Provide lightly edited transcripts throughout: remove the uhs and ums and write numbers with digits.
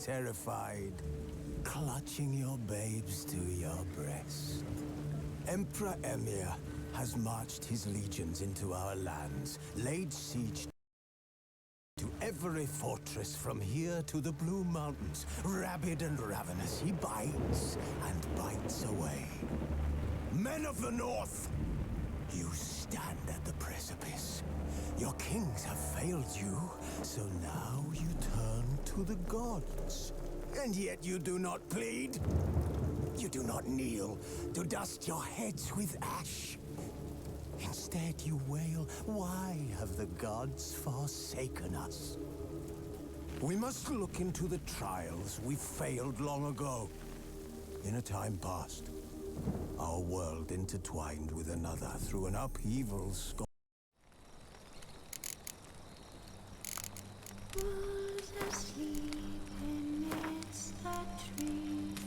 terrified, clutching your babes to your breast. Emperor Emir has marched his legions into our lands, laid siege to every fortress from here to the Blue Mountains. Rabid and ravenous, he bites and bites away. Men of the North, you stand at the precipice. Your kings have failed you, so now you turn to the gods. And yet you do not plead. You do not kneel to dust your heads with ash. Instead you wail, why have the gods forsaken us? We must look into the trials we failed long ago. In a time past, our world intertwined with another through an upheaval score. Was asleep amidst the trees.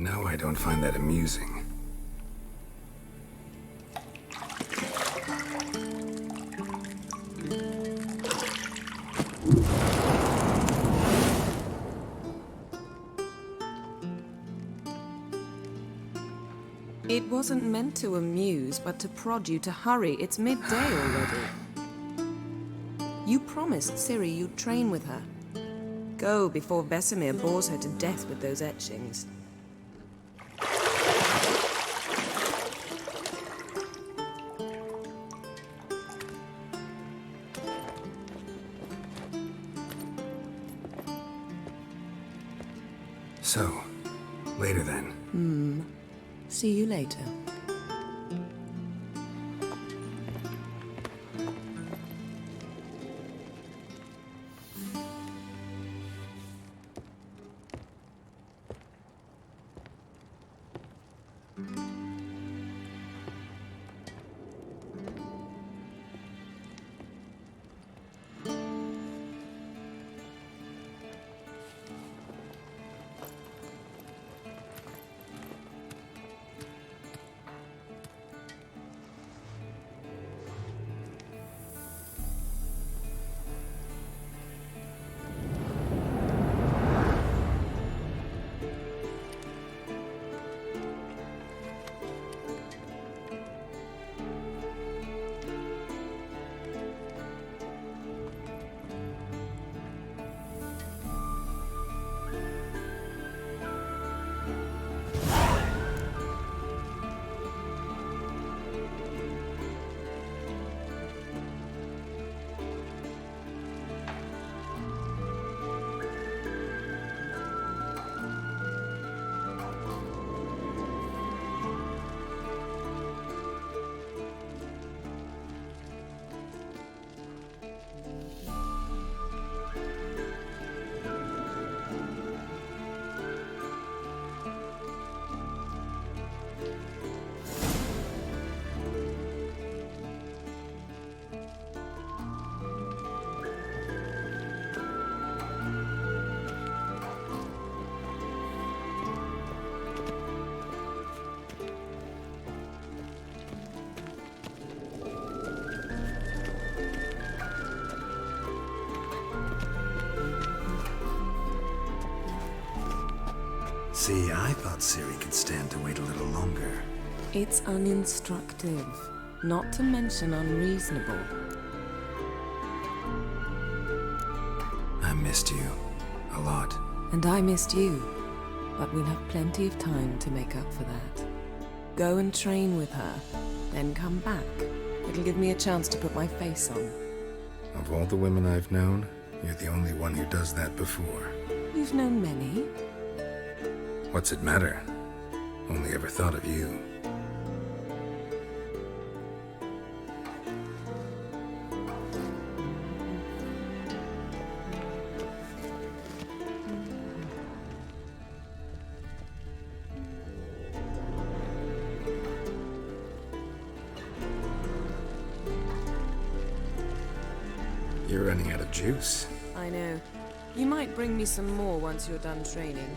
know I don't find that amusing. It wasn't meant to amuse, but to prod you to hurry. It's midday already. You promised Ciri you'd train with her. Go before Vesemir bores her to death with those etchings. So, later then. See you later. See, I thought Ciri could stand to wait a little longer. It's uninstructive, not to mention unreasonable. I missed you. A lot. And I missed you, but we'll have plenty of time to make up for that. Go and train with her, then come back. It'll give me a chance to put my face on. Of all the women I've known, you're the only one who does that before. You've known many. What's it matter? Only ever thought of you. You're running out of juice. I know. You might bring me some more once you're done training.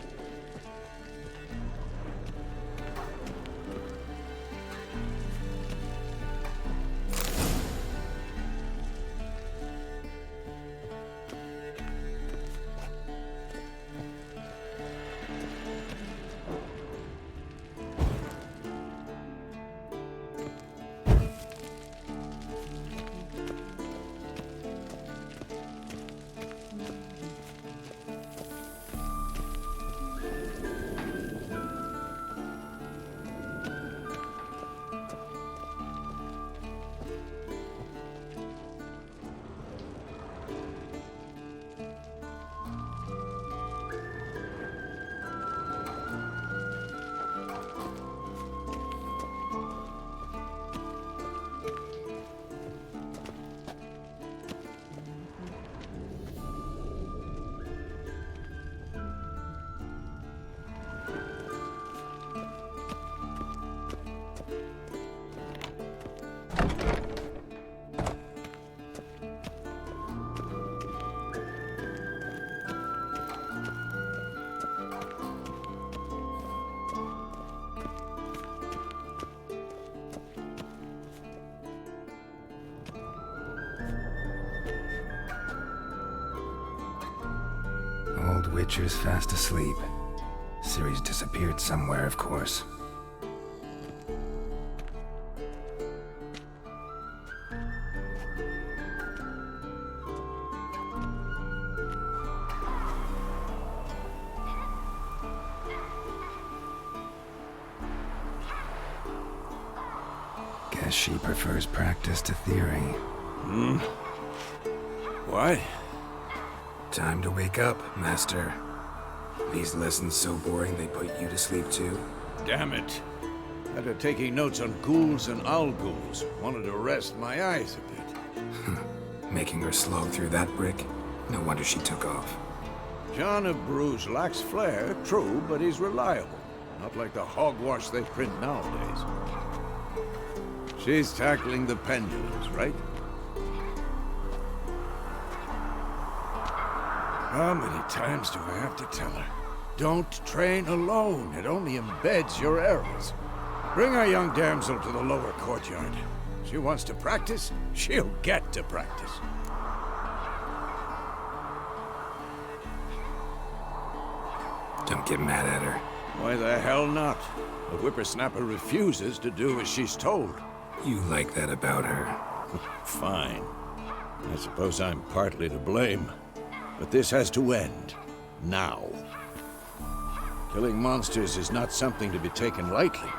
Witcher's fast asleep. Ciri's disappeared somewhere, of course. Guess she prefers practice to theory. What? Time to wake up, Master. These lessons so boring they put you to sleep too? Damn it. After taking notes on ghouls and owl-ghouls, wanted to rest my eyes a bit. Making her slog through that brick? No wonder she took off. John of Bruges lacks flair, true, but he's reliable. Not like the hogwash they print nowadays. She's tackling the pendulums, right? How many times do I have to tell her? Don't train alone. It only embeds your errors. Bring our young damsel to the lower courtyard. She wants to practice, she'll get to practice. Don't get mad at her. Why the hell not? The whippersnapper refuses to do as she's told. You like that about her. Fine. I suppose I'm partly to blame. But this has to end. Now. Killing monsters is not something to be taken lightly.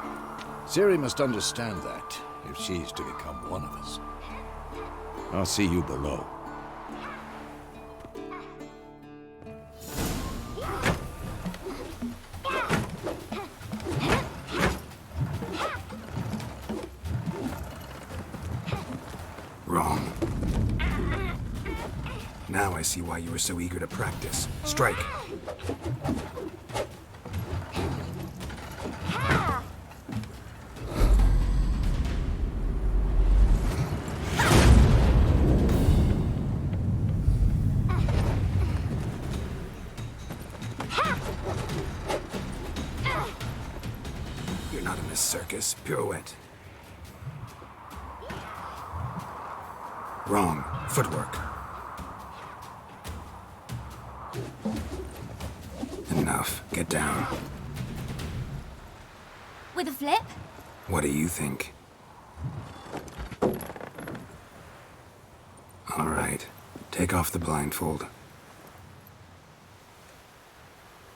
Ciri must understand that, if she's to become one of us. I'll see you below. Wrong. Now I see why you were so eager to practice. Strike. You're not in this circus. Pirouette. Wrong. Footwork. Enough. Get down. With a flip? What do you think? All right. Take off the blindfold.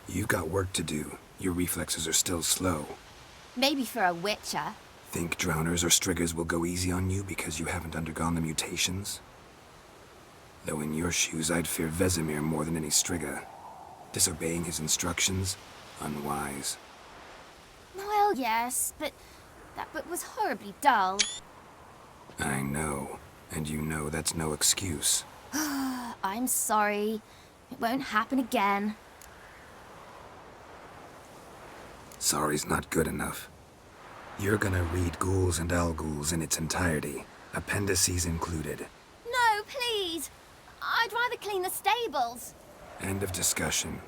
You've got work to do. Your reflexes are still slow. Maybe for a witcher. Think drowners or striggers will go easy on you because you haven't undergone the mutations? Though in your shoes, I'd fear Vesemir more than any strigger. Disobeying his instructions? Unwise. Well, yes, but that book was horribly dull. I know. And you know that's no excuse. I'm sorry. It won't happen again. Sorry's not good enough. You're gonna read Ghouls and Owl-Ghouls in its entirety, appendices included. No, please. I'd rather clean the stables. End of discussion.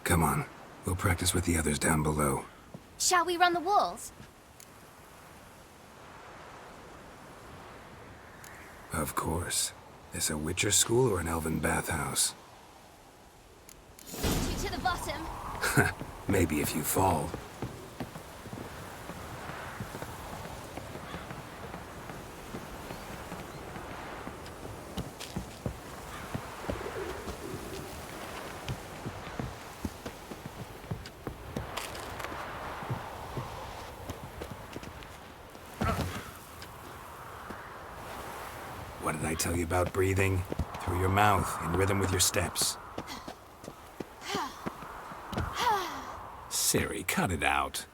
Come on, we'll practice with the others down below. Shall we run the walls? Of course. This a Witcher school or an elven bathhouse? Two to the bottom. Maybe if you fall. What did I tell you about breathing? Through your mouth, in rhythm with your steps. Ciri, cut it out.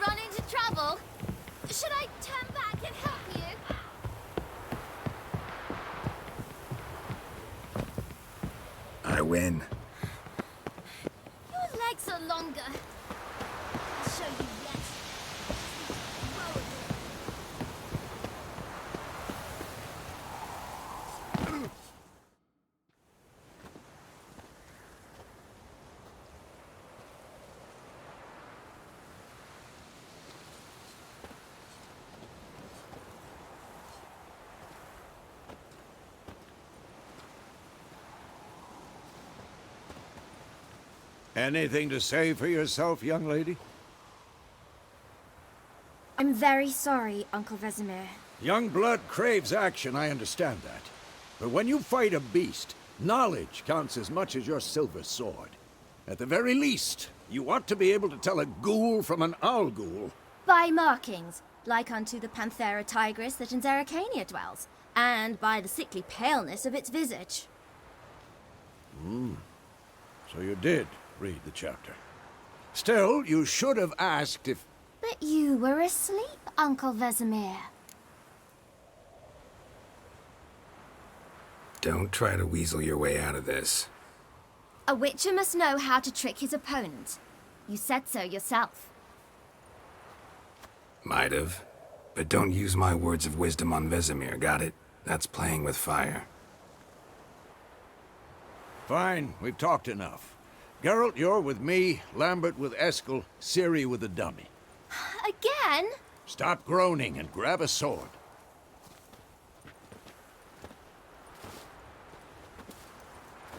Run into trouble? Should I turn back and help you? I win. Your legs are longer. I'll show you yet. Anything to say for yourself, young lady? I'm very sorry, Uncle Vesemir. Young blood craves action, I understand that. But when you fight a beast, knowledge counts as much as your silver sword. At the very least, you ought to be able to tell a ghoul from an owl ghoul. By markings, like unto the Panthera tigris that in Zerrikania dwells, and by the sickly paleness of its visage. So you did read the chapter. Still, you should have asked if... But you were asleep, Uncle Vesemir. Don't try to weasel your way out of this. A witcher must know how to trick his opponent. You said so yourself. Might have. But don't use my words of wisdom on Vesemir, got it? That's playing with fire. Fine, we've talked enough. Geralt, you're with me, Lambert with Eskel, Ciri with the dummy. Again? Stop groaning and grab a sword.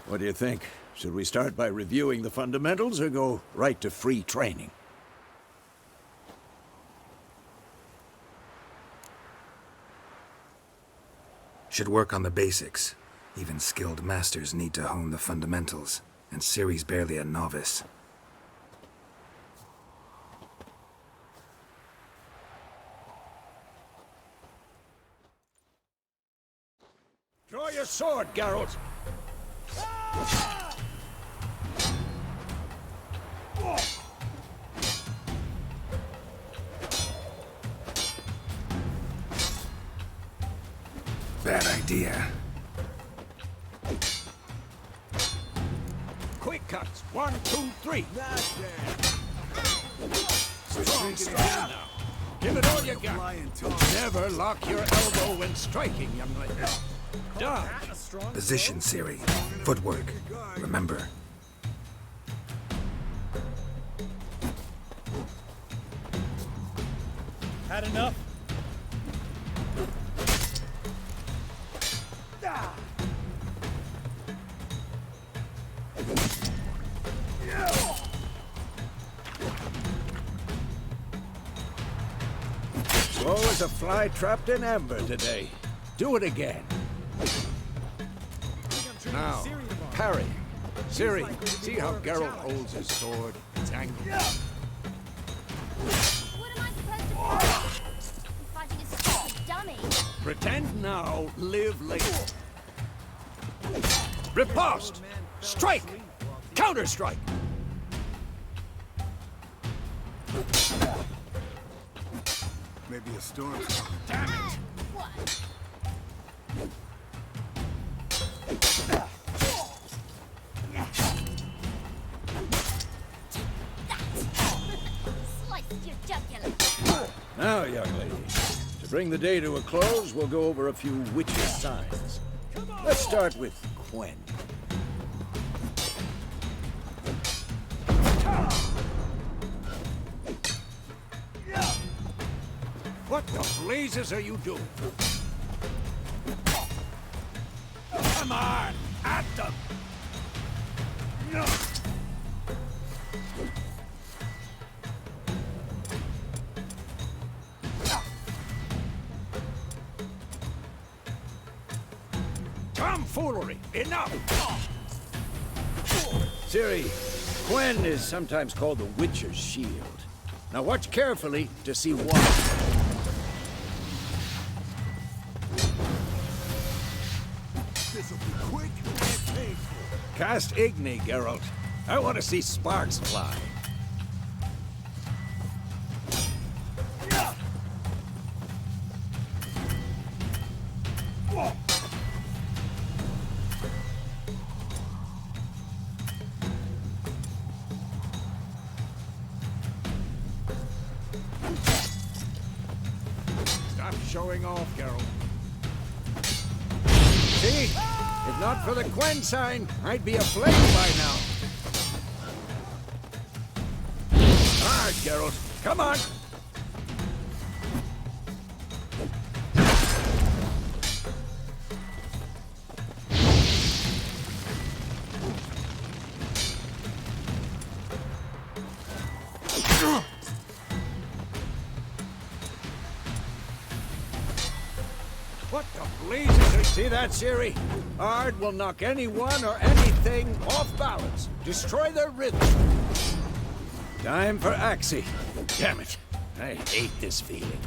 What do you think? Should we start by reviewing the fundamentals or go right to free training? Should work on the basics. Even skilled masters need to hone the fundamentals, and Ciri's barely a novice. Draw your sword, Geralt! Bad idea. Quick cuts! 1, 2, 3! Strong now! Give it all you got! Never lock your elbow when striking, young lady. Dodge! Position, Ciri. Footwork. Remember. Had enough? Slow as a fly trapped in amber today. Do it again. Now, parry. Ciri, see how Geralt holds his sword? It's angled. What am I supposed to do? I'm fighting a stupid dummy. Pretend now, live later. Riposte! Strike! Counter-strike! Maybe a storm's coming. Damn it! What? Sliced your jugular. Now, young lady, to bring the day to a close, we'll go over a few witches' signs. Let's start with Quen. What the blazes are you doing? Come on! At them! Tomfoolery! Enough! Ciri, Quen is sometimes called the Witcher's Shield. Now watch carefully to see why. This'll be quick and painful. Cast Igni, Geralt. I want to see sparks fly. Stop showing off, Geralt. See? If not for the Quen sign, I'd be aflame by now. Hard, Geralt. Come on! What the blazes? See that, Siri? Ard will knock anyone or anything off balance. Destroy their rhythm. Time for Axie. Damn it. I hate this feeling.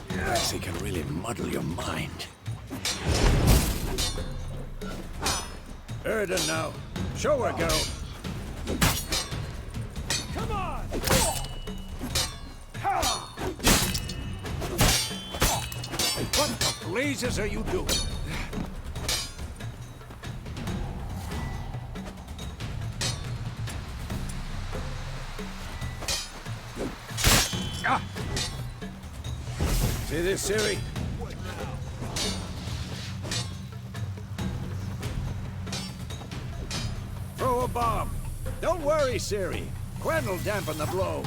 Axie can really muddle your mind. Erden now. Show her, Geralt. Come on! What the blazes are you doing? Ah! See this, Siri? Throw a bomb. Don't worry, Siri. Quen will dampen the blow.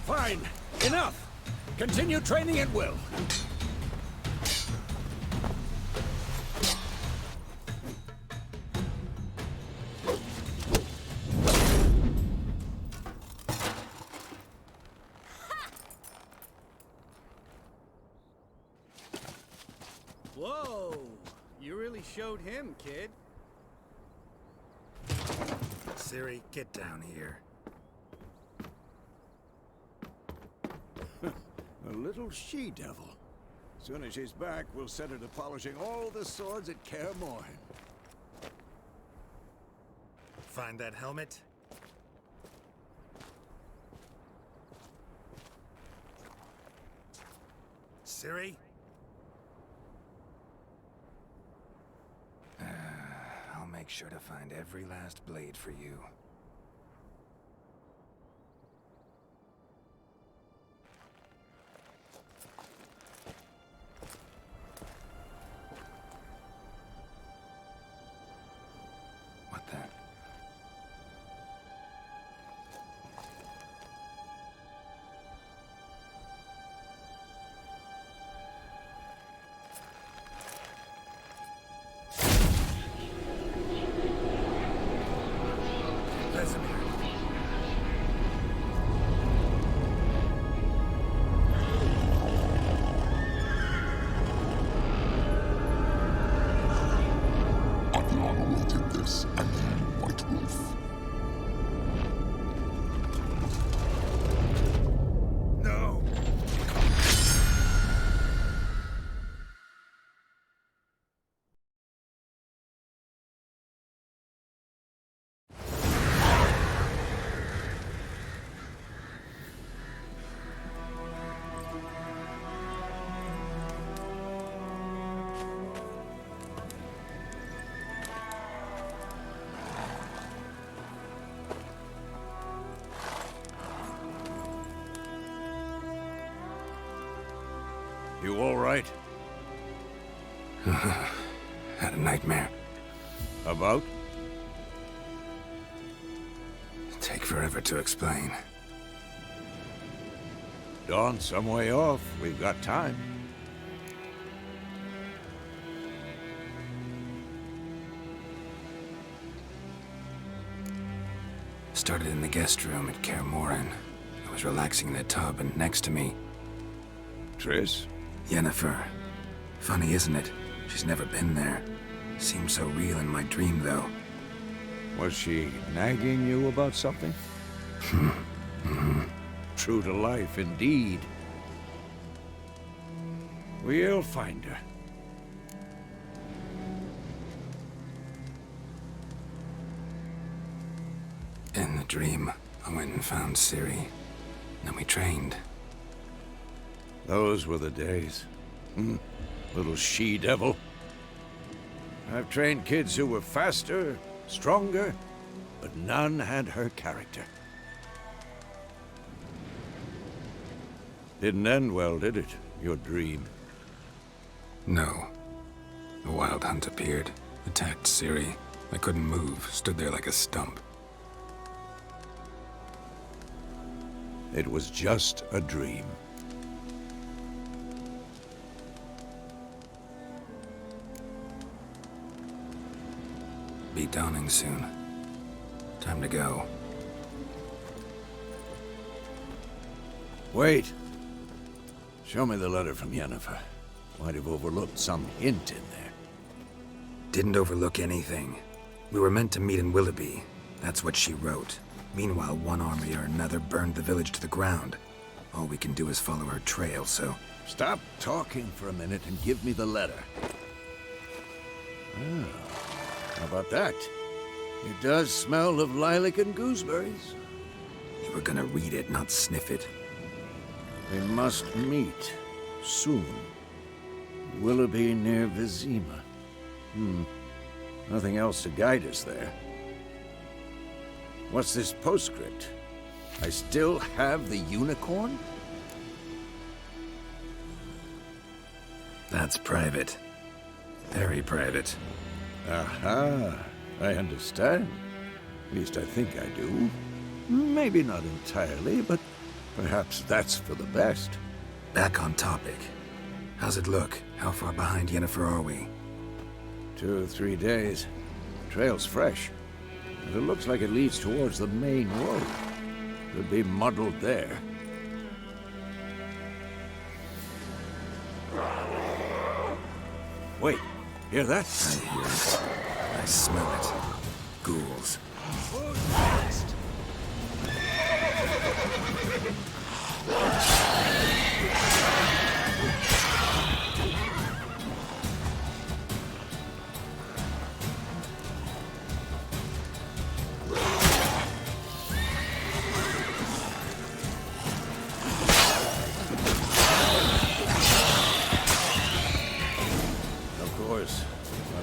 Fine. Enough. Continue training at will. Whoa! You really showed him, kid. Siri, get down here. A little she-devil. Soon as she's back, we'll set her to polishing all the swords at Kaer Morhen. Find that helmet? Siri? I'll make sure to find every last blade for you. What the? You all right? Had a nightmare. About? Take forever to explain. Dawn's some way off. We've got time. Started in the guest room at Kaer Morhen. I was relaxing in the tub, and next to me, Triss? Yennefer. Funny, isn't it? She's never been there. Seemed so real in my dream, though. Was she nagging you about something? True to life, indeed. We'll find her. In the dream, I went and found Ciri. Then we trained. Those were the days. Little she-devil. I've trained kids who were faster, stronger, but none had her character. Didn't end well, did it? Your dream? No. A wild hunt appeared, attacked Ciri. I couldn't move, stood there like a stump. It was just a dream. Be dawning soon. Time to go. Wait. Show me the letter from Yennefer. Might have overlooked some hint in there. Didn't overlook anything. We were meant to meet in Willoughby. That's what she wrote. Meanwhile, one army or another burned the village to the ground. All we can do is follow her trail, so... Stop talking for a minute and give me the letter. How about that? It does smell of lilac and gooseberries. You were gonna read it, not sniff it. We must meet soon. Willoughby near Vizima. Nothing else to guide us there. What's this postscript? I still have the unicorn? That's private. Very private. Aha, I understand. At least I think I do. Maybe not entirely, but perhaps that's for the best. Back on topic. How's it look? How far behind Yennefer are we? 2 or 3 days. The trail's fresh. And it looks like it leads towards the main road. Could be muddled there. Wait, hear that? I hear it. I smell it. Ghouls.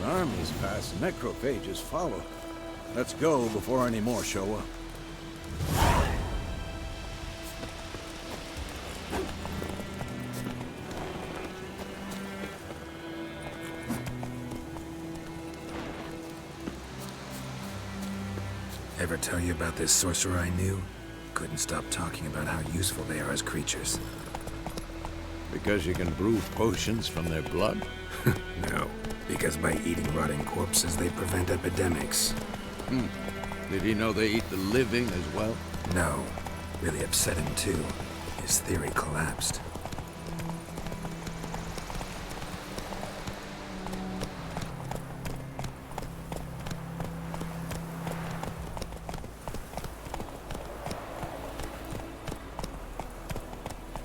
Armies pass, necrophages follow. Let's go before any more show up. Ever tell you about this sorcerer I knew? Couldn't stop talking about how useful they are as creatures. Because you can brew potions from their blood? No, because by eating rotting corpses, they prevent epidemics. Did he know they eat the living as well? No. Really upset him, too. His theory collapsed.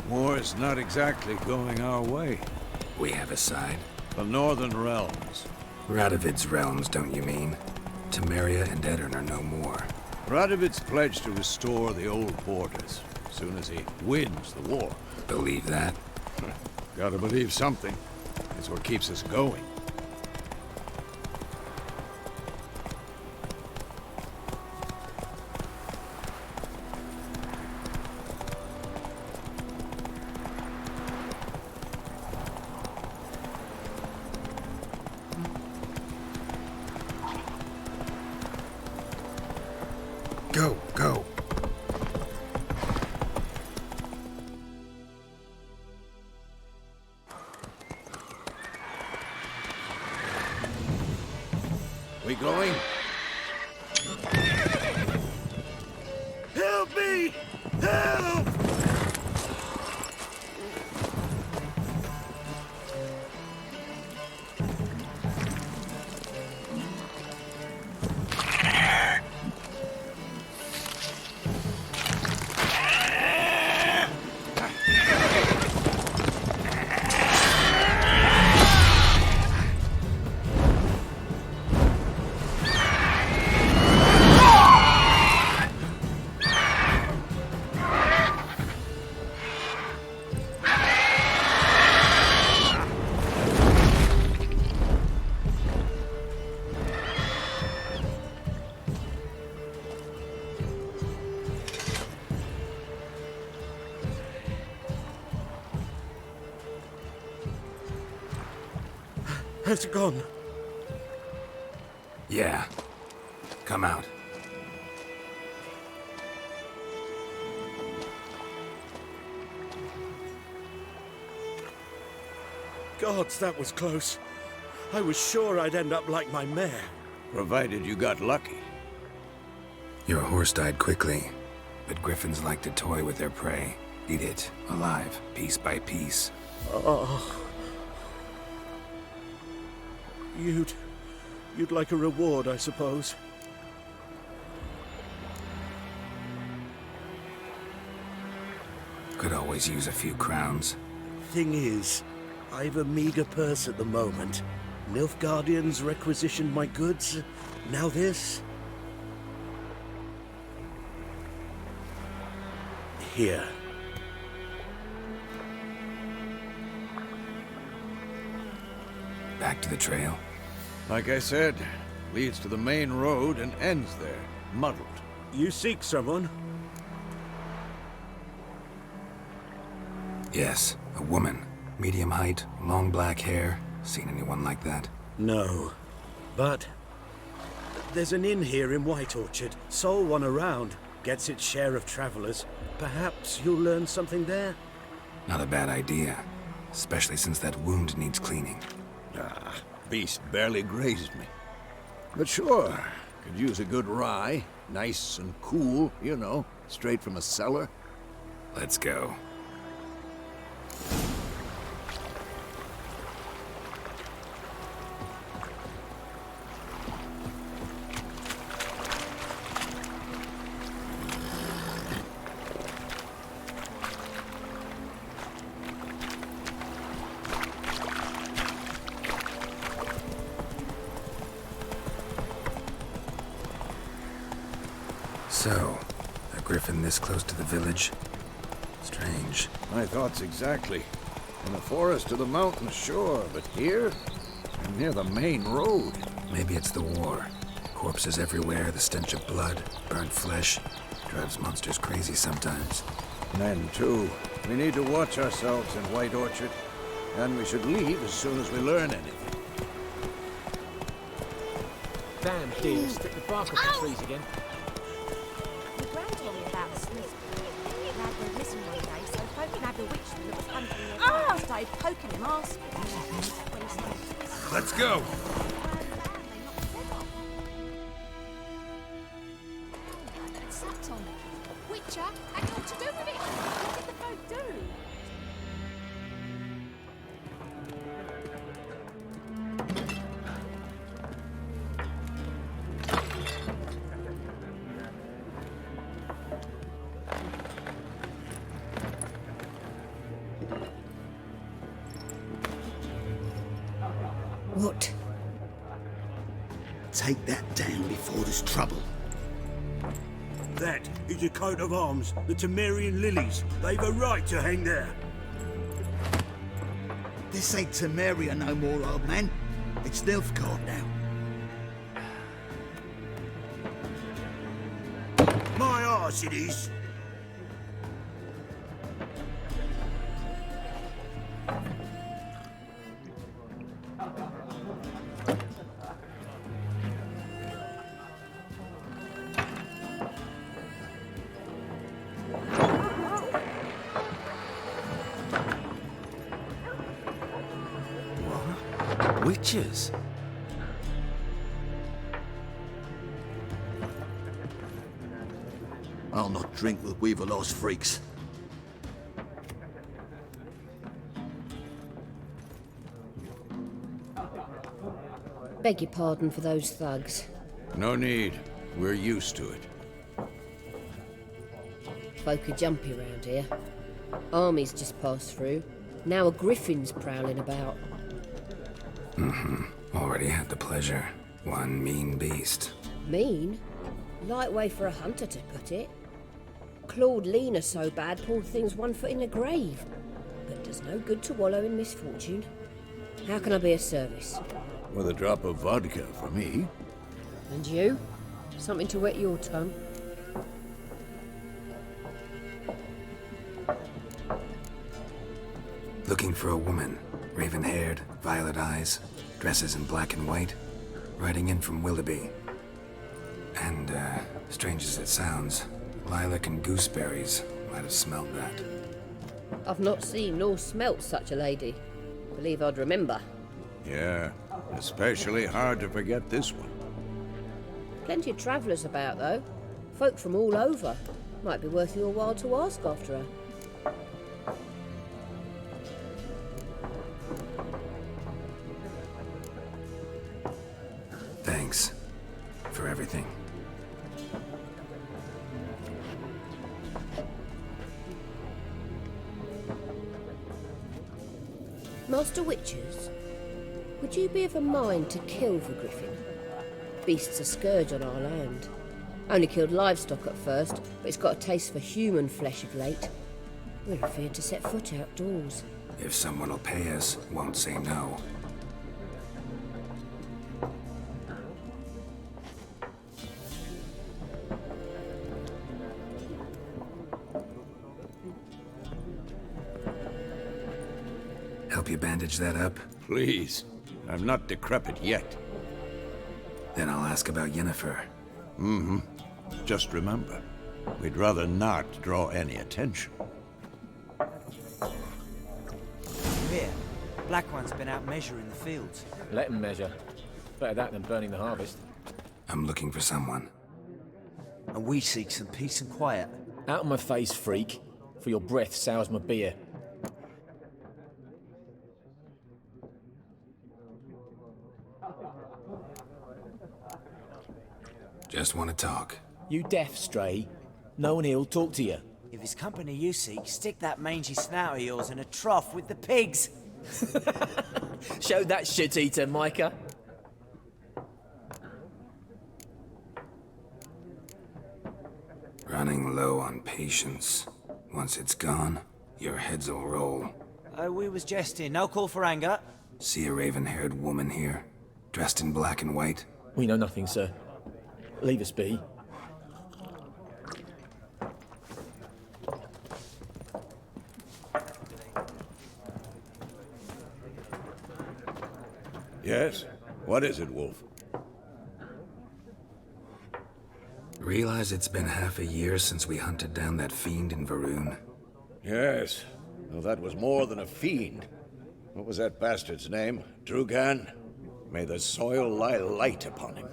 War's not exactly going our way. We have a side. The Northern Realms. Radovid's realms, don't you mean? Temeria and Edirn are no more. Radovid's pledged to restore the old borders as soon as he wins the war. Believe that? Gotta believe something. It's what keeps us going. Go, go. We going? Help me! Help! Has it gone? Yeah. Come out. Gods, that was close. I was sure I'd end up like my mare. Provided you got lucky. Your horse died quickly, but griffins like to toy with their prey. Eat it, alive, piece by piece. Oh. You'd like a reward, I suppose. Could always use a few crowns. Thing is, I've a meager purse at the moment. Nilfgaardians requisitioned my goods. Now this. Here. Back to the trail. Like I said, leads to the main road and ends there, muddled. You seek someone? Yes, a woman. Medium height, long black hair. Seen anyone like that? No. But there's an inn here in White Orchard. Sole one around. Gets its share of travelers. Perhaps you'll learn something there? Not a bad idea. Especially since that wound needs cleaning. Ah, beast barely grazed me. But sure, could use a good rye. Nice and cool, you know, straight from a cellar. Let's go. So, a griffin this close to the village? Strange. My thoughts exactly. In the forest or the mountains, sure, but here? I'm near the main road. Maybe it's the war. Corpses everywhere, the stench of blood, burnt flesh. Drives monsters crazy sometimes. Men, too. We need to watch ourselves in White Orchard. And we should leave as soon as we learn anything. Damn deer, stick the bark off the trees again. The grand told me about the Smith. He had been missing one day, so folk nabbed a witch that was hunting him. Oh! Started poking him, asking when he started. Let's go! Sat on it. Witcher had naught to do with it. What did the folk do? What? Take that down before there's trouble. That is a coat of arms, the Temerian lilies. They've a right to hang there. This ain't Temeria no more, old man. It's Nilfgaard now. My arse it is. Witches? I'll not drink with Weaver-lost freaks. Beg your pardon for those thugs. No need. We're used to it. Folk are jumpy round here. Armies just passed through. Now a griffin's prowling about. Already had the pleasure. One mean beast. Mean? Light way for a hunter to put it. Clawed Lena so bad, poor thing's 1 foot in the grave. But does no good to wallow in misfortune. How can I be of service? With a drop of vodka for me. And you? Something to wet your tongue? Looking for a woman. Raven-haired, violet eyes. Dresses in black and white, riding in from Willoughby. And, strange as it sounds, lilac and gooseberries might have smelled that. I've not seen nor smelt such a lady. Believe I'd remember. Yeah, especially hard to forget this one. Plenty of travellers about, though. Folk from all over. Might be worth your while to ask after her. Thanks for everything. Master Witchers, would you be of a mind to kill the griffin? Beast's a scourge on our land. Only killed livestock at first, but it's got a taste for human flesh of late. We're afraid to set foot outdoors. If someone will pay us, won't say no. Help you bandage that up? Please. I'm not decrepit yet. Then I'll ask about Yennefer. Mm-hmm. Just remember, we'd rather not draw any attention. Here, Black One's been out measuring the fields. Let him measure. Better that than burning the harvest. I'm looking for someone. And we seek some peace and quiet. Out of my face, freak. For your breath sours my beer. Just want to talk. You deaf, Stray? No one here'll talk to you. If it's company you seek, stick that mangy snout of yours in a trough with the pigs. Show that shit-eater, Micah. Running low on patience. Once it's gone, your heads will roll. Oh, we was jesting. No call for anger. See a raven-haired woman here, dressed in black and white? We know nothing, sir. Leave us be. Yes? What is it, Wolf? Realize it's been half a year since we hunted down that fiend in Varun? Yes. Well, that was more than a fiend. What was that bastard's name? Drugan? May the soil lie light upon him.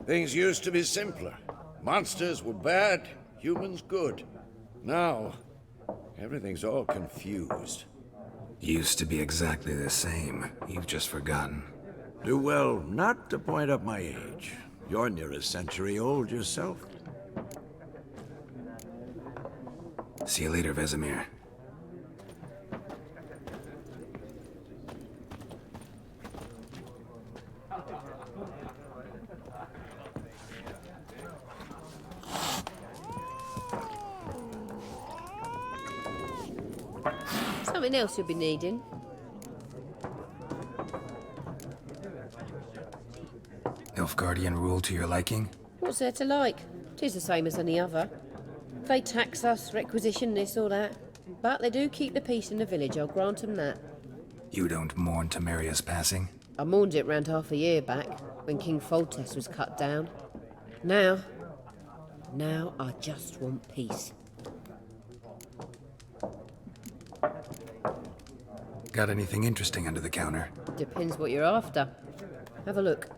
Things used to be simpler. Monsters were bad, humans good. Now, everything's all confused. Used to be exactly the same. You've just forgotten. Do well not to point up my age. You're near a century old yourself. See you later, Vesemir. Something else you'll be needing. Nilfgaardian rule to your liking? What's there to like? 'Tis the same as any other. They tax us, requisition this or that. But they do keep the peace in the village, I'll grant 'em that. You don't mourn Temeria's passing? I mourned it round half a year back, when King Foltest was cut down. Now I just want peace. Got anything interesting under the counter? Depends what you're after. Have a look.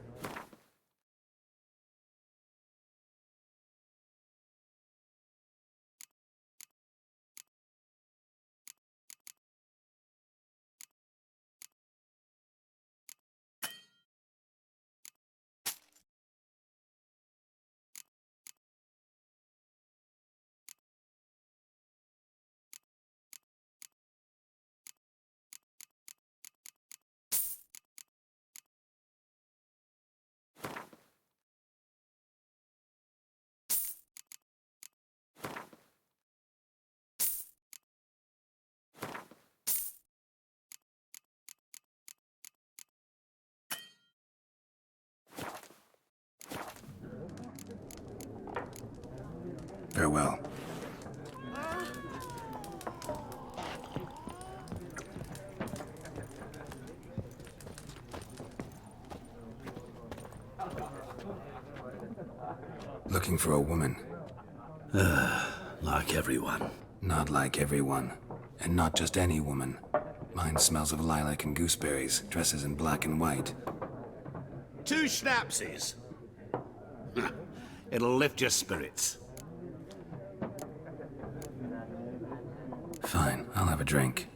Farewell. for a woman. Like everyone. Not like everyone. And not just any woman. Mine smells of lilac and gooseberries, dresses in black and white. 2 schnapsies. It'll lift your spirits. Fine, I'll have a drink.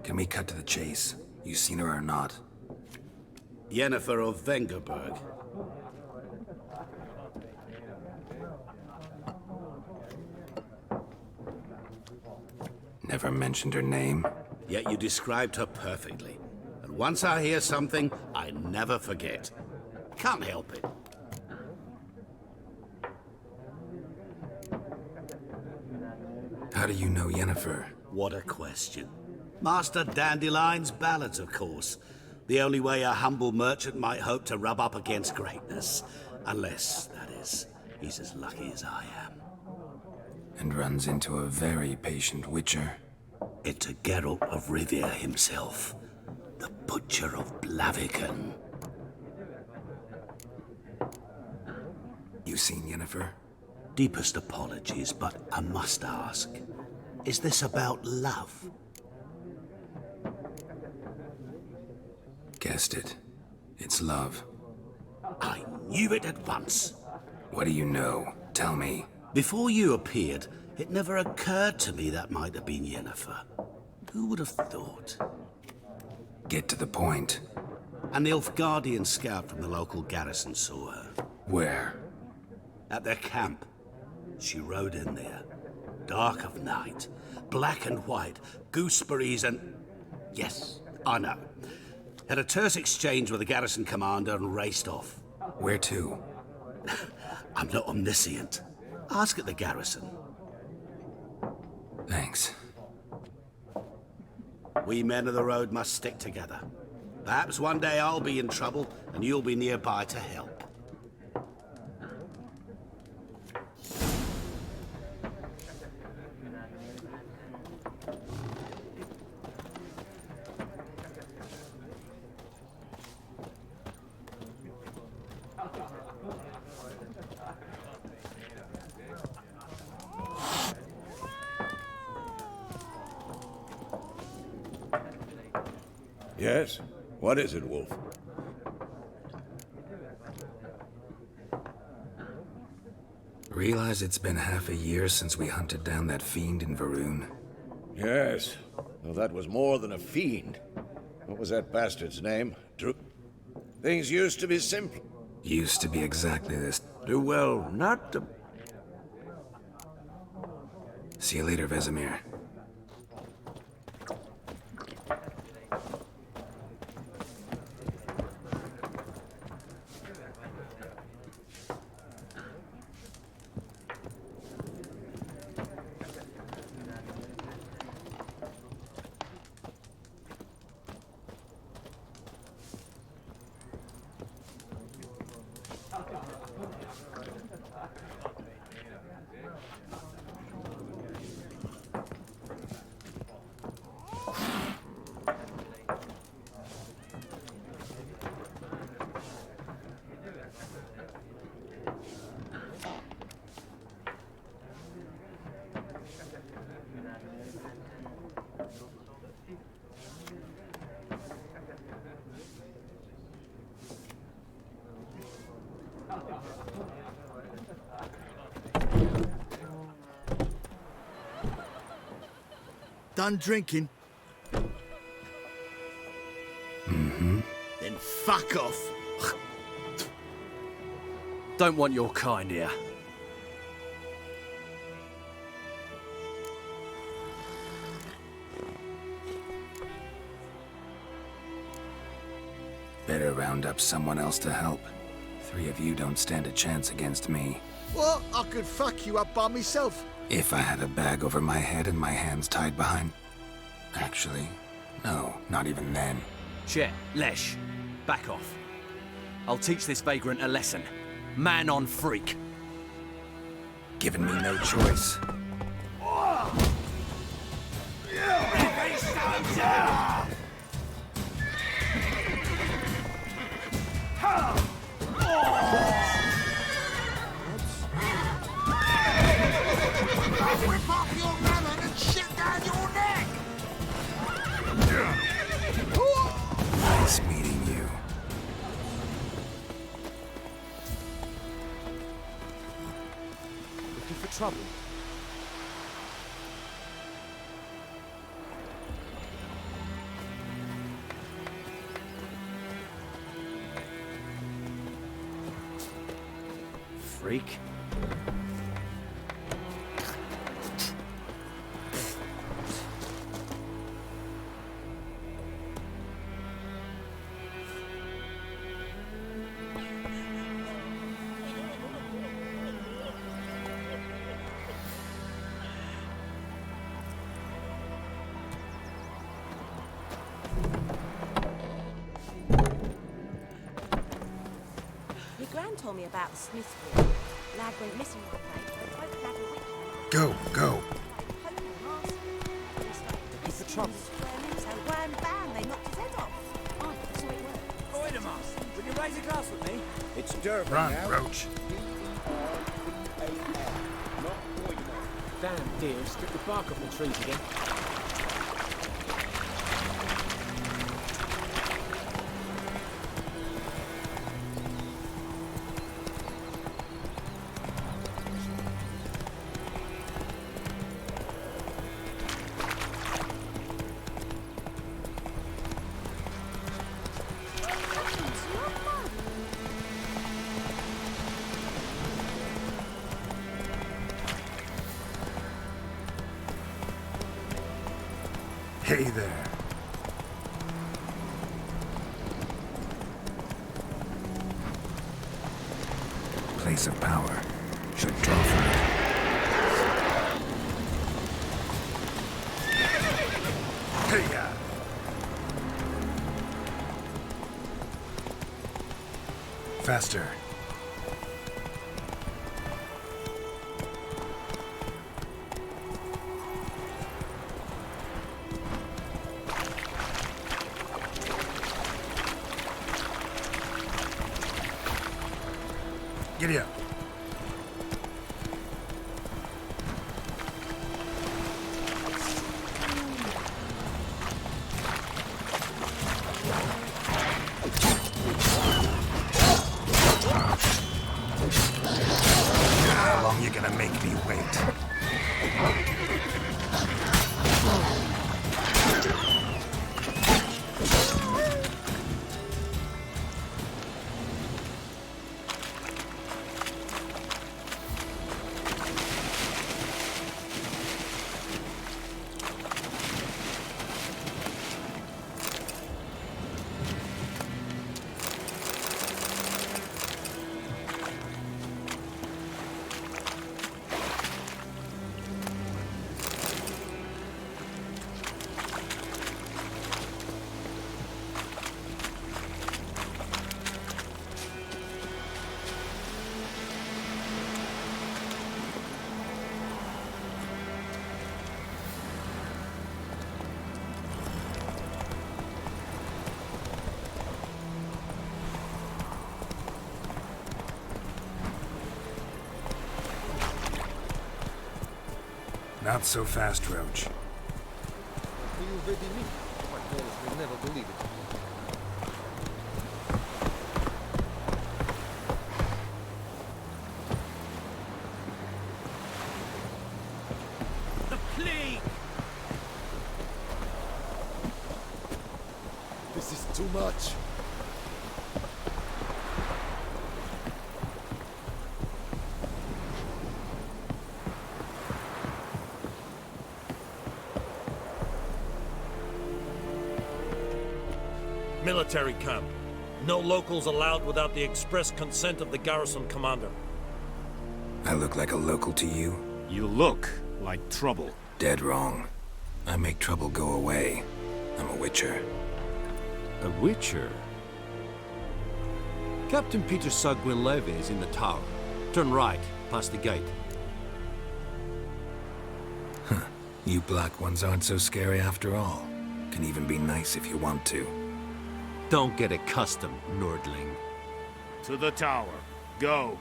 Can we cut to the chase? You seen her or not? Yennefer of Vengerberg. Never mentioned her name. Yet you described her perfectly. And once I hear something, I never forget. Can't help it. How do you know Yennefer? What a question. Master Dandelion's ballads, of course. The only way a humble merchant might hope to rub up against greatness. Unless, that is, he's as lucky as I am. And runs into a very patient witcher. Into Geralt of Rivia himself. The Butcher of Blaviken. You seen Yennefer? Deepest apologies, but I must ask. Is this about love? Guessed it. It's love. I knew it at once. What do you know? Tell me. Before you appeared, it never occurred to me that might have been Yennefer. Who would have thought? Get to the point. An Nilfgaardian scout from the local garrison saw her. Where? At their camp. She rode in there. Dark of night. Black and white. Gooseberries and... Yes, I know. Had a terse exchange with the garrison commander and raced off. Where to? I'm not omniscient. Ask at the garrison. Thanks. We men of the road must stick together. Perhaps one day I'll be in trouble and you'll be nearby to help. Yes? What is it, Wolf? Realize it's been half a year since we hunted down that fiend in Varun? Yes. Well, that was more than a fiend. What was that bastard's name? Things used to be simple. Used to be exactly this. Do well not to... See you later, Vesemir. Done drinking? Mm-hmm. Then fuck off. Don't want your kind here. Better round up someone else to help. 3 of you don't stand a chance against me. What? I could fuck you up by myself. If I had a bag over my head and my hands tied behind... Actually, no, not even then. Chet, Lesh, back off. I'll teach this vagrant a lesson. Man on freak. Given me no choice. Rip off your melon and shit down your neck! Nice meeting you. Looking for trouble? Freak. Your gran told me about the Smith's Wheel. Lad went missing one day, so I hope Lad will witch. Go, go. Looking for trouble? So wham bam, they knocked his head off. Oh, that's how it works. Oi, Demas, would you raise a glass with me? It's Durban Run, now. Roach. Damn deer, stripped the bark off the trees again. Hey there. Place of power. Should draw from it. Hey-ya! Faster. Giddy up. How long you gonna make me wait? Not so fast, Roach. will never believe it. The plague! This is too much. Military camp. No locals allowed without the express consent of the garrison commander. I look like a local to you? You look like trouble. Dead wrong. I make trouble go away. I'm a witcher. A witcher? Captain Peter Sagwin-Levy is in the tower. Turn right, past the gate. Huh. You black ones aren't so scary after all. Can even be nice if you want to. Don't get accustomed, Nordling. To the tower. Go.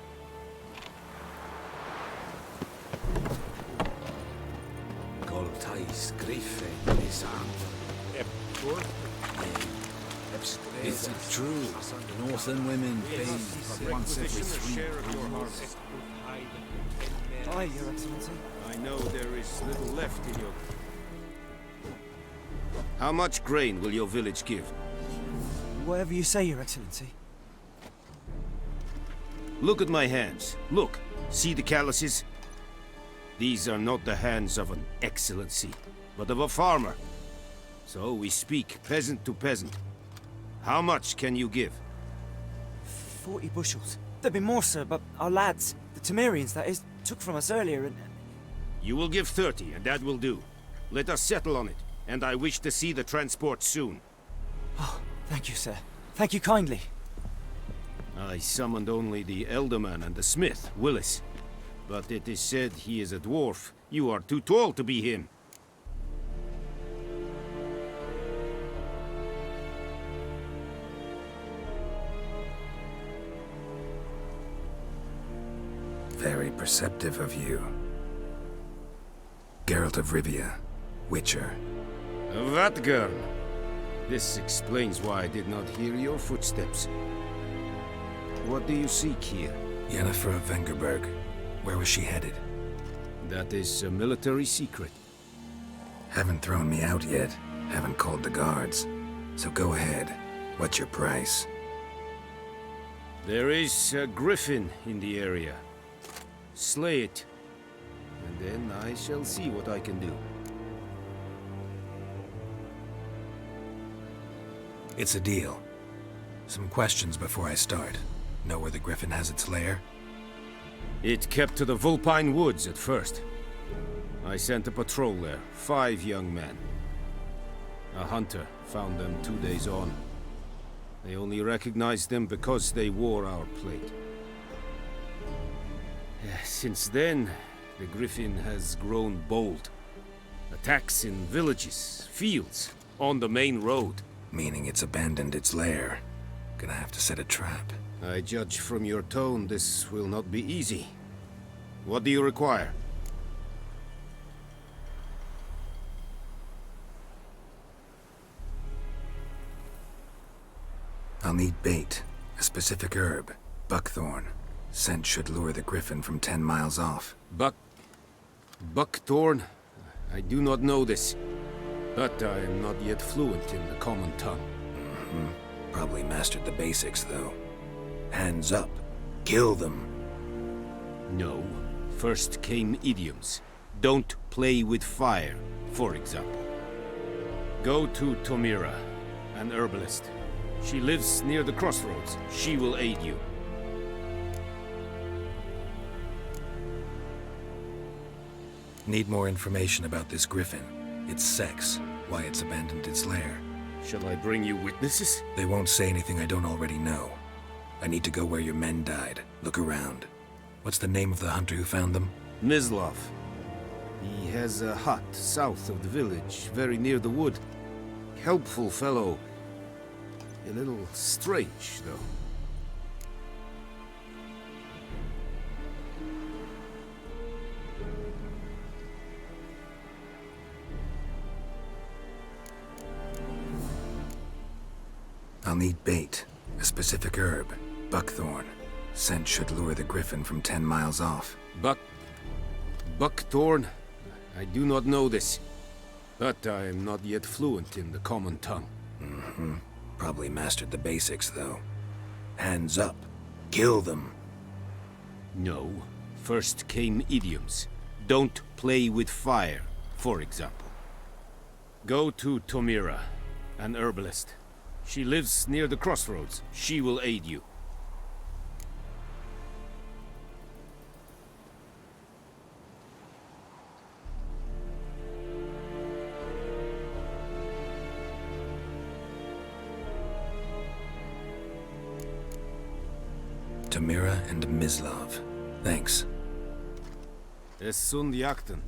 Thais Griffin is Is it true? Northern women bathe once every 3 years. Aye, Your Excellency. I know there is little left in your... How much grain will your village give? Whatever you say, Your Excellency. Look at my hands. Look. See the calluses? These are not the hands of an excellency, but of a farmer. So we speak peasant to peasant. How much can you give? 40 bushels. There'd be more, sir, but our lads, the Temerians, that is, took from us earlier and... You will give 30, and that will do. Let us settle on it, and I wish to see the transport soon. Oh, thank you, sir. Thank you kindly. I summoned only the Elderman and the smith, Willis. But it is said he is a dwarf. You are too tall to be him. Very perceptive of you. Geralt of Rivia, Witcher. That girl. This explains why I did not hear your footsteps. What do you seek here? Yennefer of Vengerberg. Where was she headed? That is a military secret. Haven't thrown me out yet. Haven't called the guards. So go ahead. What's your price? There is a griffin in the area. Slay it. And then I shall see what I can do. It's a deal. Some questions before I start. Know where the griffin has its lair? It kept to the Vulpine Woods at first. I sent a patrol there, 5 young men. A hunter found them 2 days on. They only recognized them because they wore our plate. Since then, the griffin has grown bold. Attacks in villages, fields, on the main road. Meaning it's abandoned its lair. Gonna have to set a trap. I judge from your tone this will not be easy. What do you require? I'll need bait, a specific herb, buckthorn. Scent should lure the griffin from 10 miles off. Buckthorn? I do not know this, but I am not yet fluent in the common tongue. Probably mastered the basics, though. Hands up. Kill them. No. First came idioms. Don't play with fire, for example. Go to Tomira, an herbalist. She lives near the crossroads. She will aid you. Need more information about this griffin. Its sex, why it's abandoned its lair. Shall I bring you witnesses? They won't say anything I don't already know. I need to go where your men died. Look around. What's the name of the hunter who found them? Mislav. He has a hut south of the village, very near the wood. Helpful fellow. A little strange, though. I'll need bait, a specific herb, buckthorn. Scent should lure the griffin from 10 miles off. Buckthorn? I do not know this, but I am not yet fluent in the common tongue. Probably mastered the basics, though. Hands up. Kill them. No. First came idioms. Don't play with fire, for example. Go to Tomira, an herbalist. She lives near the crossroads. She will aid you. Tomira and Mislav. Thanks. Es sunt jakten.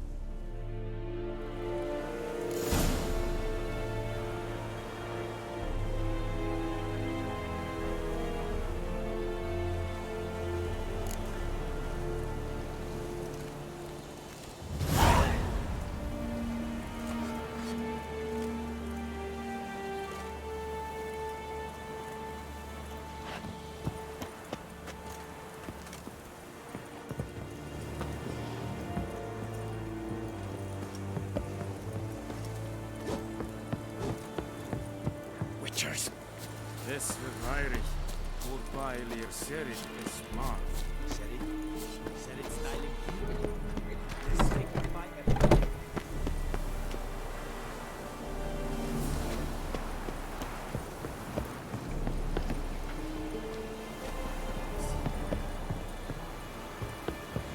Es verweirig. Goodbye, Lear Serit is smart. Serit styling.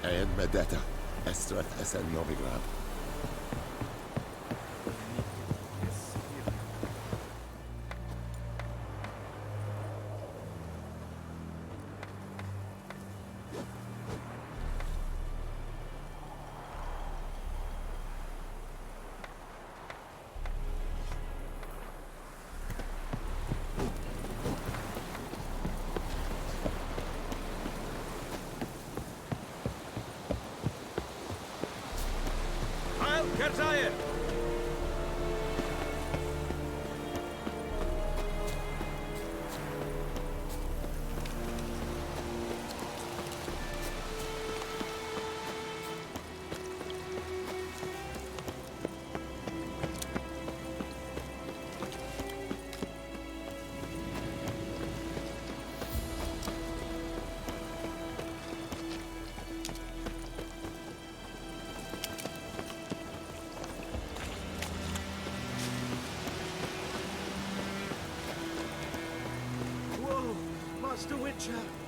And Medetta, Estrat SN Novigrad. Kerzaje! Whoa! Master Witcher!